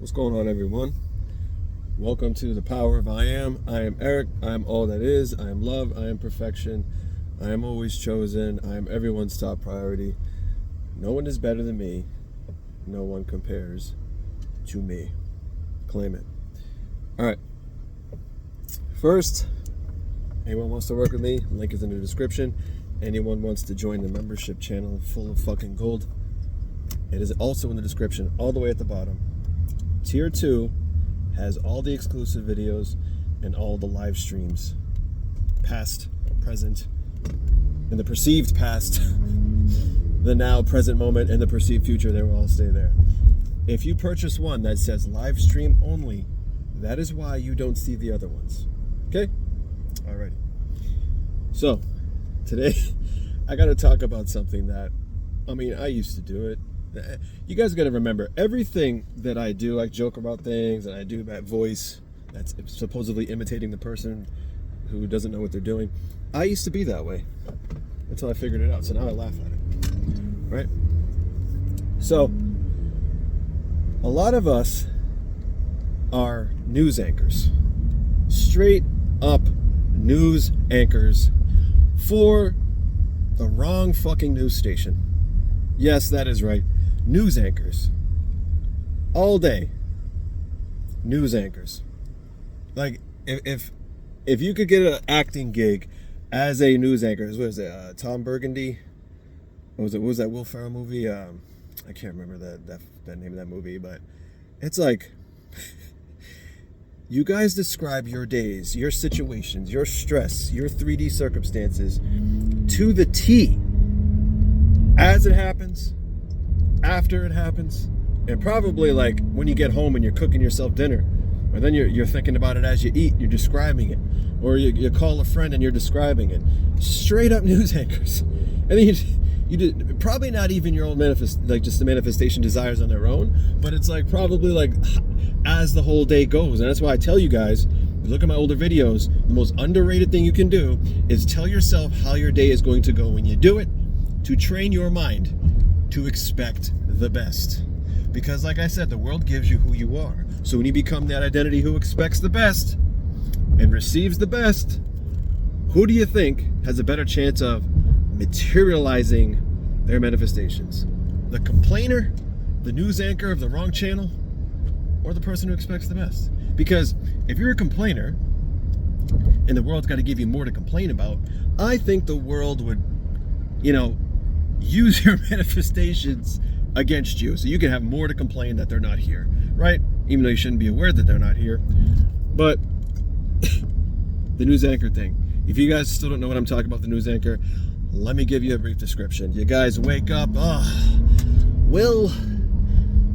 What's going on, everyone? Welcome to the Power of I Am. I am Eric. I am all that is. I am love. I am perfection. I am always chosen. I am everyone's top priority. No one is better than me. No one compares to me. Claim it. All right. First, anyone wants to work with me, link is in the description. Anyone wants to join the membership channel full of fucking gold, it is also in the description, all the way at the bottom. Tier 2 has all the exclusive videos and all the live streams, past, present, and the perceived past, the now, present moment, and the perceived future. They will all stay there. If you purchase one that says live stream only, that is why you don't see the other ones. Okay? Alrighty. So, today, I got to talk about something that, I used to do it. You guys got to remember, everything that I do, I joke about things, and I do that voice that's supposedly imitating the person who doesn't know what they're doing. I used to be that way until I figured it out, so now I laugh at it, right? So, a lot of us are news anchors, straight up news anchors for the wrong fucking news station. Yes, that is right. News anchors. All day. News anchors. Like, if you could get an acting gig as a news anchor, what is it, Tom Burgundy? What was that Will Ferrell movie? I can't remember that name of that movie, but it's like, you guys describe your days, your situations, your stress, your 3D circumstances to the T. As it happens, after it happens, and probably like when you get home and you're cooking yourself dinner, or then you're thinking about it as you eat, you're describing it, or you call a friend and you're describing it. Straight up news anchors. And then you did probably not even your own just the manifestation desires on their own, but it's like probably like as the whole day goes. And that's why I tell you guys, look at my older videos, the most underrated thing you can do is tell yourself how your day is going to go. When you do it, to train your mind to expect the best. Because like I said, the world gives you who you are. So when you become that identity who expects the best and receives the best, who do you think has a better chance of materializing their manifestations? The complainer, the news anchor of the wrong channel, or the person who expects the best? Because if you're a complainer and the world's got to give you more to complain about, I think the world would, use your manifestations against you, so you can have more to complain that they're not here, right? Even though you shouldn't be aware that they're not here. But the news anchor thing, if you guys still don't know what I'm talking about, the news anchor, let me give you a brief description. You guys wake up, Well,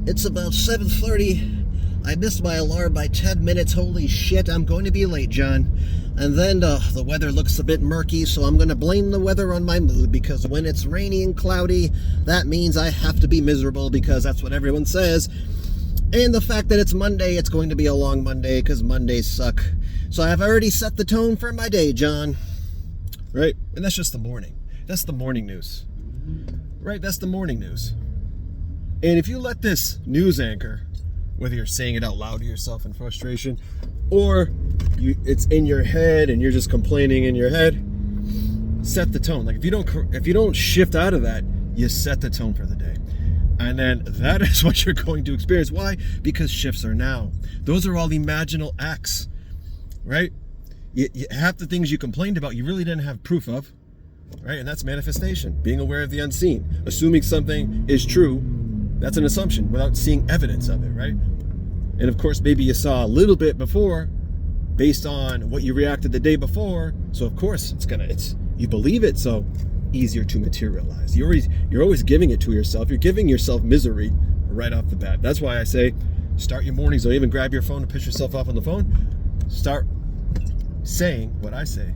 it's about 7:30. I missed my alarm by 10 minutes. Holy shit, I'm going to be late, John. And then the weather looks a bit murky, so I'm going to blame the weather on my mood, because when it's rainy and cloudy, that means I have to be miserable, because that's what everyone says. And the fact that it's Monday, it's going to be a long Monday, because Mondays suck. So I've already set the tone for my day, John. right? And that's just the morning. That's the morning news, right? That's the morning news. And if you let this news anchor, whether you're saying it out loud to yourself in frustration, or it's in your head and you're just complaining in your head, set the tone. Like if you don't shift out of that, you set the tone for the day. And then that is what you're going to experience. Why? Because shifts are now. Those are all imaginal acts, right? Half the things you complained about, you really didn't have proof of, right? And that's manifestation, being aware of the unseen. Assuming something is true, that's an assumption without seeing evidence of it, right? And of course, maybe you saw a little bit before based on what you reacted the day before. So of course you believe it, so easier to materialize. You're always giving it to yourself. You're giving yourself misery right off the bat. That's why I say start your mornings. Don't even grab your phone and piss yourself off on the phone. Start saying what I say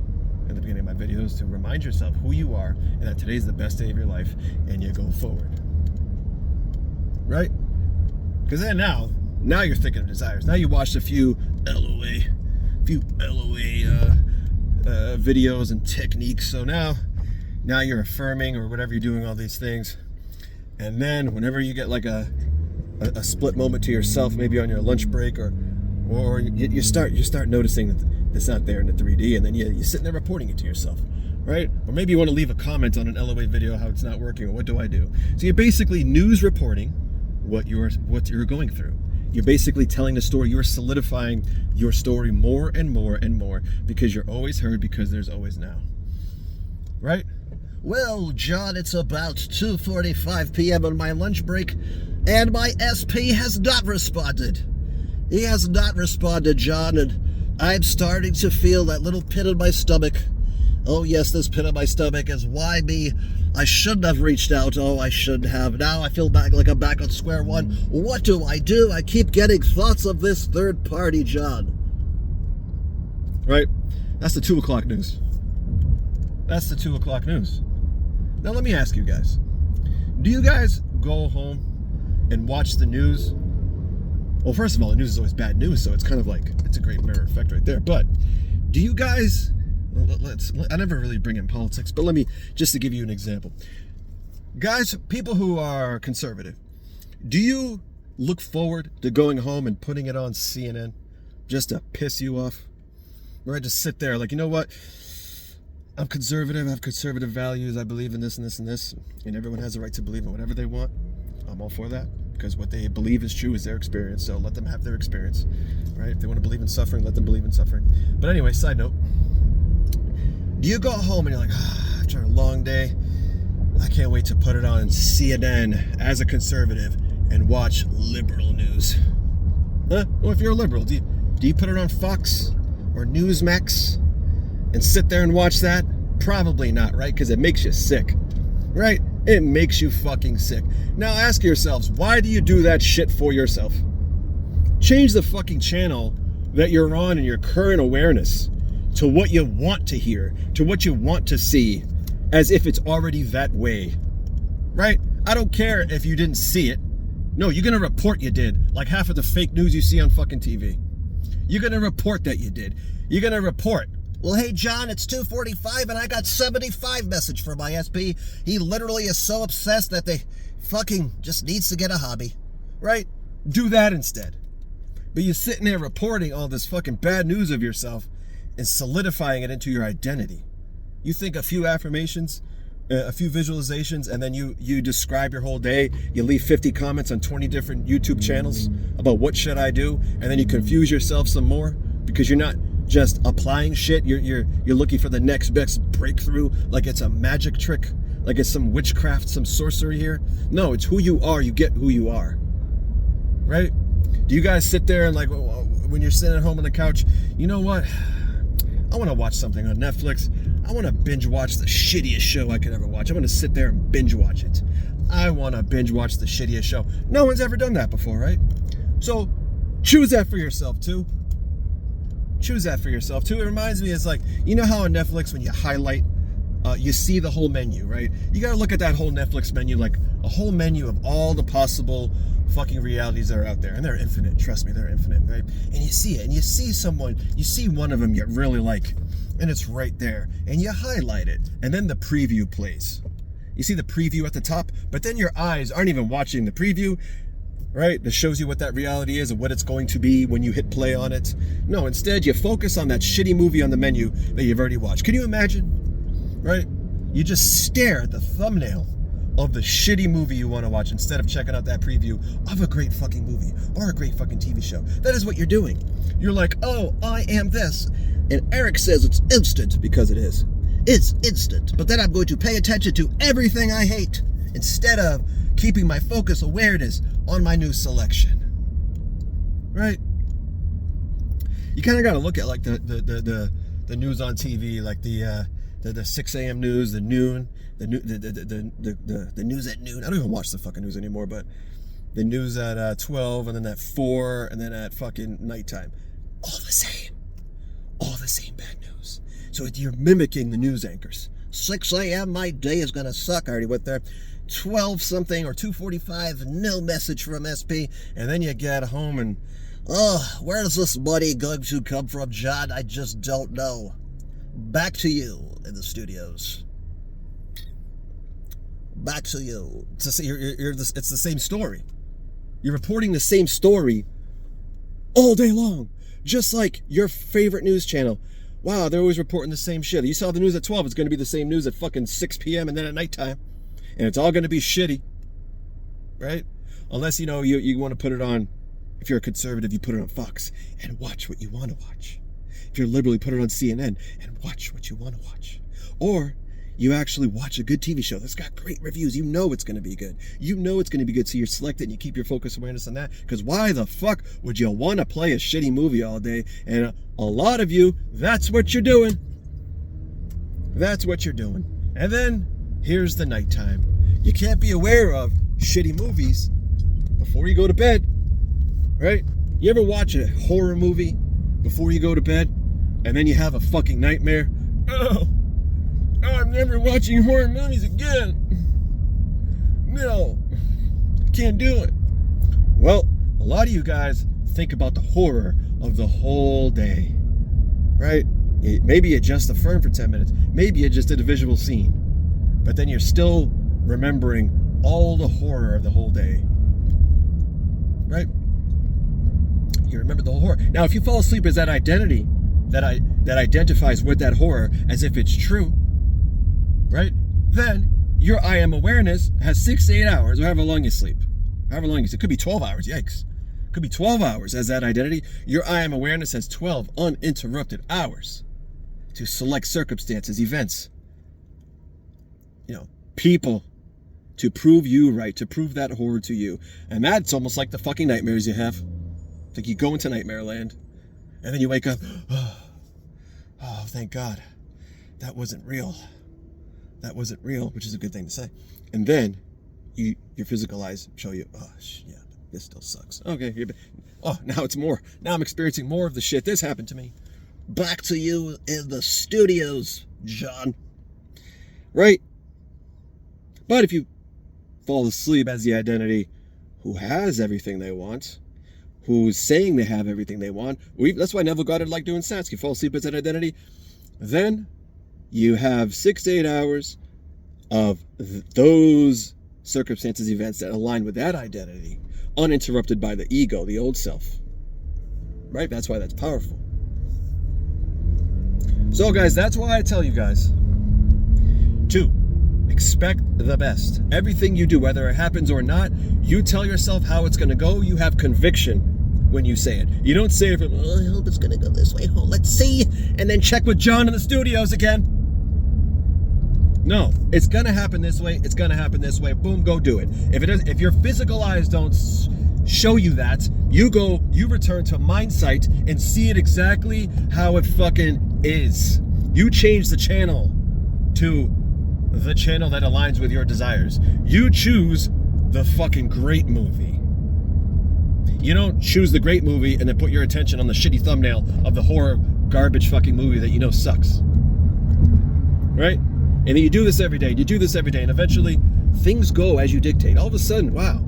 in the beginning of my videos to remind yourself who you are and that today's the best day of your life, and you go forward. Right? Because then now you're thinking of desires. Now you watched a few LOA videos and techniques. So now you're affirming or whatever, you're doing all these things. And then whenever you get like a a split moment to yourself, maybe on your lunch break, or you start noticing that it's not there in the 3D, and then you're sitting there reporting it to yourself, right? Or maybe you want to leave a comment on an LOA video how it's not working, or what do I do? So you're basically news reporting what you're going through. You're basically telling the story. You're solidifying your story more and more and more, because you're always heard, because there's always now. Right? Well, John, it's about 2:45 p.m. on my lunch break, and my SP has not responded. He has not responded, John, and I'm starting to feel that little pit in my stomach. Oh yes, this pit in my stomach is why me. I shouldn't have reached out. Oh, I shouldn't have. Now I feel like I'm back on square one. What do? I keep getting thoughts of this third party, John. Right? That's the 2 o'clock news. That's the 2 o'clock news. Now let me ask you guys. Do you guys go home and watch the news? Well, first of all, the news is always bad news, so it's kind of like, it's a great mirror effect right there. But do you guys... I never really bring in politics, but let me, just to give you an example. Guys, people who are conservative, do you look forward to going home and putting it on CNN just to piss you off? Right? Just sit there like, you know what? I'm conservative, I have conservative values, I believe in this and this and this, and everyone has the right to believe in whatever they want. I'm all for that, because what they believe is true is their experience, so let them have their experience. Right? If they want to believe in suffering, let them believe in suffering. But anyway, side note. Do you go home and you're like, after a long day, I can't wait to put it on CNN as a conservative and watch liberal news? Huh? Well, if you're a liberal, do you put it on Fox or Newsmax and sit there and watch that? Probably not, right? Because it makes you sick, right? It makes you fucking sick. Now ask yourselves, why do you do that shit for yourself? Change the fucking channel that you're on in your current awareness to what you want to hear, to what you want to see, as if it's already that way, right? I don't care if you didn't see it. No, you're gonna report you did, like half of the fake news you see on fucking TV. You're gonna report that you did. You're gonna report. Well, hey, John, it's 2:45 and I got 75 message from my SP. He literally is so obsessed that they fucking just needs to get a hobby. Right? Do that instead. But you're sitting there reporting all this fucking bad news of yourself and solidifying it into your identity. You think a few affirmations, a few visualizations, and then you describe your whole day. You leave 50 comments on 20 different YouTube channels about what should I do, and then you confuse yourself some more because you're not just applying shit. You're looking for the next best breakthrough, like it's a magic trick, like it's some witchcraft, some sorcery here. No, it's who you are. You get who you are, right? Do you guys sit there and like when you're sitting at home on the couch, you know what? I want to watch something on Netflix. I want to binge watch the shittiest show I could ever watch. I want to sit there and binge watch it. I want to binge watch the shittiest show. No one's ever done that before, right? So choose that for yourself too. Choose that for yourself too. It reminds me, it's like, you know how on Netflix when you highlight, you see the whole menu, right? You got to look at that whole Netflix menu, like a whole menu of all the possible fucking realities that are out there, and they're infinite. Trust me, they're infinite, right? And you see it, and you see someone, you see one of them you really like, and it's right there, and you highlight it, and then the preview plays. You see the preview at the top, but then your eyes aren't even watching the preview, right? That shows you what that reality is and what it's going to be when you hit play on it. No, instead you focus on that shitty movie on the menu that you've already watched. Can you imagine? Right? You just stare at the thumbnail of the shitty movie you want to watch instead of checking out that preview of a great fucking movie or a great fucking TV show. That is what you're doing. You're like, oh, I am this. And Eric says it's instant, because it is. It's instant. But then I'm going to pay attention to everything I hate instead of keeping my focus awareness on my new selection. Right? You kind of got to look at like the news on TV, like the 6 a.m. news, the noon, the news at noon. I don't even watch the fucking news anymore, but the news at 12, and then at 4, and then at fucking nighttime. All the same. All the same bad news. So you're mimicking the news anchors. 6 a.m., my day is going to suck. I already went there. 12 something or 2:45, no message from SP. And then you get home and, where is this money going to come from, John? I just don't know. Back to you in the studios. Back to you. It's the same story. You're reporting the same story all day long, just like your favorite news channel. Wow, they're always reporting the same shit. You saw the news at 12, it's going to be the same news at fucking 6 p.m. and then at nighttime. And it's all going to be shitty, right? Unless, you want to put it on, if you're a conservative, you put it on Fox and watch what you want to watch. If you're liberal, you put it on CNN and watch what you want to watch. Or you actually watch a good TV show that's got great reviews. You know it's going to be good. You know it's going to be good, so you're selected and you keep your focus awareness on that. Because why the fuck would you want to play a shitty movie all day? And a lot of you, that's what you're doing. That's what you're doing. And then here's the nighttime. You can't be aware of shitty movies before you go to bed, right? You ever watch a horror movie before you go to bed and then you have a fucking nightmare? Oh, I'm never watching horror movies again. No, can't do it. Well, a lot of you guys think about the horror of the whole day, right? Maybe you just affirmed for 10 minutes. Maybe you just did a visual scene. But then you're still remembering all the horror of the whole day, right? You remember the whole horror. Now, if you fall asleep as that identity that identifies with that horror as if it's true, right? Then your I am awareness has 6 to 8 hours, or however long you sleep. However long you sleep. It could be 12 hours, yikes. It could be 12 hours as that identity. Your I am awareness has 12 uninterrupted hours to select circumstances, events, people, to prove you right, to prove that horror to you. And that's almost like the fucking nightmares you have. It's like you go into nightmare land, and then you wake up, oh, thank God, that wasn't real. That wasn't real, which is a good thing to say. And then your physical eyes show you, oh, yeah, this still sucks. Okay, now it's more. Now I'm experiencing more of the shit. This happened to me. Back to you in the studios, John. Right? But if you fall asleep as the identity who has everything they want, who's saying they have everything they want, that's why Neville Goddard liked doing sats. You fall asleep as that identity, then you have 6 to 8 hours of those circumstances, events that align with that identity, uninterrupted by the ego, the old self. Right? That's why that's powerful. So guys, that's why I tell you guys to expect the best. Everything you do, whether it happens or not, you tell yourself how it's going to go. You have conviction when you say it. You don't say it from, I hope it's going to go this way. Oh, let's see. And then check with John in the studios again. No, it's going to happen this way. It's going to happen this way. Boom, go do it. If your physical eyes don't show you that, you return to mind sight and see it exactly how it fucking is. You change the channel to the channel that aligns with your desires. You choose the fucking great movie. You don't choose the great movie and then put your attention on the shitty thumbnail of the horror garbage fucking movie that you know sucks. Right? And then you do this every day. You do this every day, and eventually things go as you dictate. All of a sudden, wow,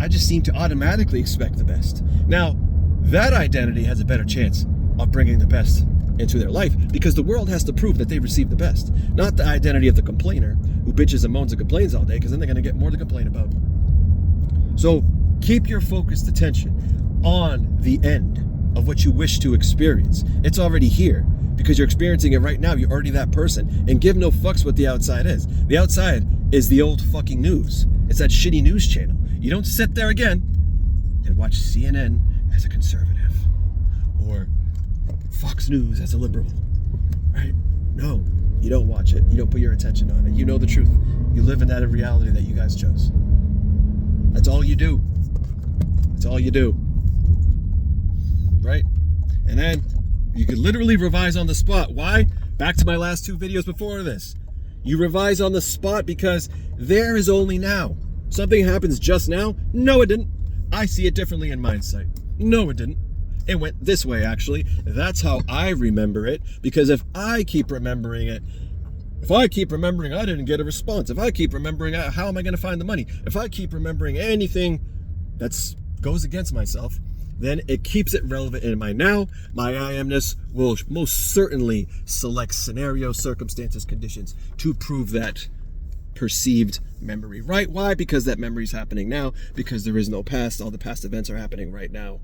I just seem to automatically expect the best. Now, that identity has a better chance of bringing the best into their life, because the world has to prove that they received the best, not the identity of the complainer who bitches and moans and complains all day, because then they're going to get more to complain about. So keep your focused attention on the end of what you wish to experience. It's already here because you're experiencing it right now. You're already that person, and give no fucks what the outside is. The outside is the old fucking news. It's that shitty news channel. You don't sit there again and watch CNN as a conservative or Fox News as a liberal, right? No, you don't watch it. You don't put your attention on it. You know the truth. You live in that reality that you guys chose. That's all you do. That's all you do, right? And then you could literally revise on the spot. Why? Back to my last 2 videos before this. You revise on the spot because there is only now. Something happens just now. No, it didn't. I see it differently in mindsight. No, it didn't. It went this way, actually. That's how I remember it. Because if I keep remembering it, if I keep remembering I didn't get a response, if I keep remembering how am I going to find the money, if I keep remembering anything that goes against myself, then it keeps it relevant in my now. My I amness will most certainly select scenarios, circumstances, conditions to prove that perceived memory, right? Why? Because that memory is happening now, because there is no past. All the past events are happening right now.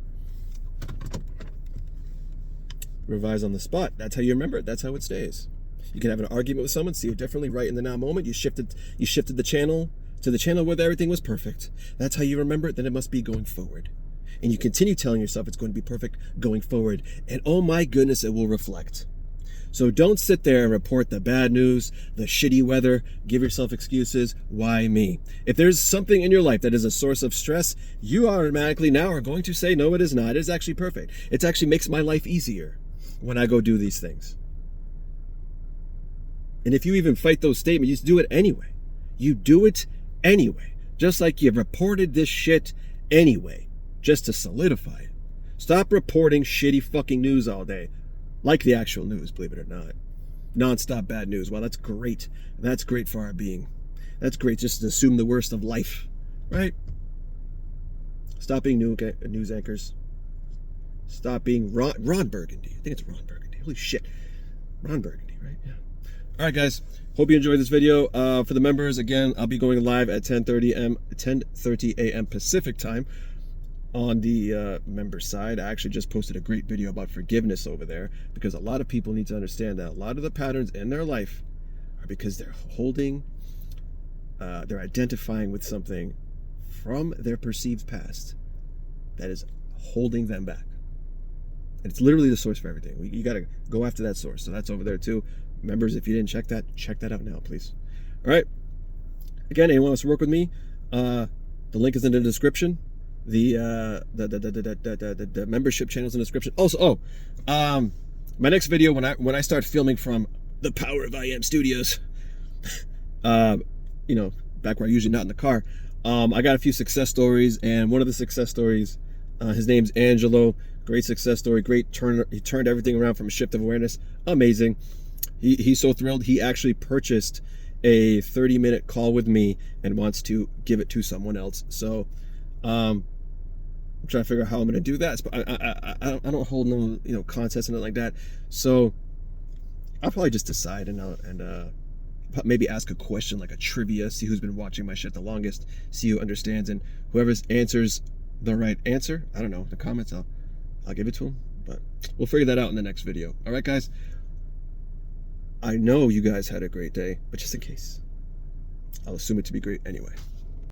Revise on the spot. That's how you remember it. That's how it stays. You can have an argument with someone, see it differently right in the now moment. You shifted the channel to the channel where everything was perfect. That's how you remember it. Then it must be going forward. And you continue telling yourself it's going to be perfect going forward. And oh my goodness, it will reflect. So don't sit there and report the bad news, the shitty weather, give yourself excuses. Why me? If there's something in your life that is a source of stress, you automatically now are going to say, no, it is not. It is actually perfect. It actually makes my life easier when I go do these things. And if you even fight those statements, you just do it anyway. You do it anyway. Just like you've reported this shit anyway, just to solidify it. Stop reporting shitty fucking news all day. Like the actual news, believe it or not. Non-stop bad news. Well, that's great. That's great for our being. That's great just to assume the worst of life, right? Stop being news anchors. Stop being Ron Burgundy. I think it's Ron Burgundy. Holy shit. Ron Burgundy, right? Yeah. All right, guys. Hope you enjoyed this video. For the members, again, I'll be going live at 10:30 a.m. Pacific time on the member side. I actually just posted a great video about forgiveness over there, because a lot of people need to understand that a lot of the patterns in their life are because they're they're identifying with something from their perceived past that is holding them back. And it's literally the source for everything. You got to go after that source. So that's over there too. Members, if you didn't check that out now, please. All right. Again, anyone wants to work with me, the link is in the description. The membership channels in the description. Also, my next video when I start filming from the Power of I Am Studios, you know, back where I'm usually not in the car, I got a few success stories, and one of the success stories, his name's Angelo. Great success story. Great he turned everything around from a shift of awareness. Amazing. He's so thrilled. He actually purchased a 30-minute call with me and wants to give it to someone else. So, I'm trying to figure out how I'm going to do that. I don't hold no contests and nothing like that. So I'll probably just decide and maybe ask a question, like a trivia, see who's been watching my shit the longest, see who understands, and whoever answers the right answer, I don't know, the comments, I'll give it to them. But we'll figure that out in the next video. All right, guys. I know you guys had a great day, but just in case, I'll assume it to be great anyway.